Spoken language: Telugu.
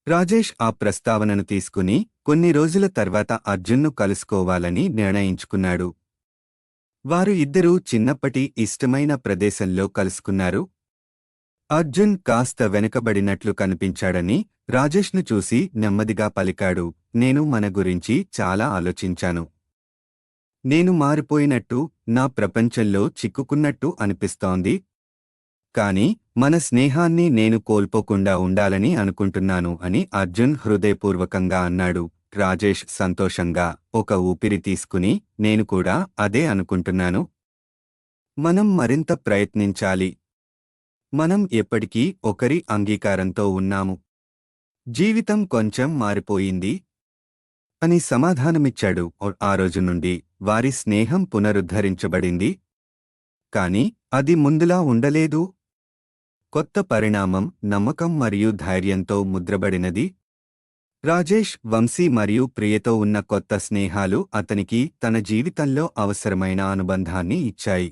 రాజేష్ ఆ ప్రస్తావనను తీసుకుని కొన్ని రోజుల తర్వాత అర్జున్ను కలుసుకోవాలని నిర్ణయించుకున్నాడు. వారు ఇద్దరూ చిన్నప్పటి ఇష్టమైన ప్రదేశంలో కలుసుకున్నారు. అర్జున్ కాస్త వెనుకబడినట్లు కనిపించాడని రాజేష్ను చూసి నెమ్మదిగా పలికాడు. నేను మన గురించి చాలా ఆలోచించాను. నేను మారిపోయినట్టు, నా ప్రపంచంలో చిక్కుకున్నట్టు అనిపిస్తోంది. కాని మన స్నేహాన్ని నేను కోల్పోకుండా ఉండాలని అనుకుంటున్నాను అని అర్జున్ హృదయపూర్వకంగా అన్నాడు. రాజేష్ సంతోషంగా ఒక ఊపిరి తీసుకుని నేను కూడా అదే అనుకుంటున్నాను. మనం మరింత ప్రయత్నించాలి. మనం ఎప్పటికీ ఒకరి అంగీకారంతో ఉన్నాము. జీవితం కొంచెం మారిపోయింది అని సమాధానమిచ్చాడు. ఆ రోజు నుండి వారి స్నేహం పునరుద్ధరించబడింది. కాని అది ముందులా ఉండలేదు. కొత్త పరిణామం, నమ్మకం మరియు ధైర్యంతో ముద్రబడినది. రాజేష్, వంశీ మరియు ప్రియతో ఉన్న కొత్త స్నేహాలు అతనికి తన జీవితంలో అవసరమైన అనుబంధాన్ని ఇచ్చాయి.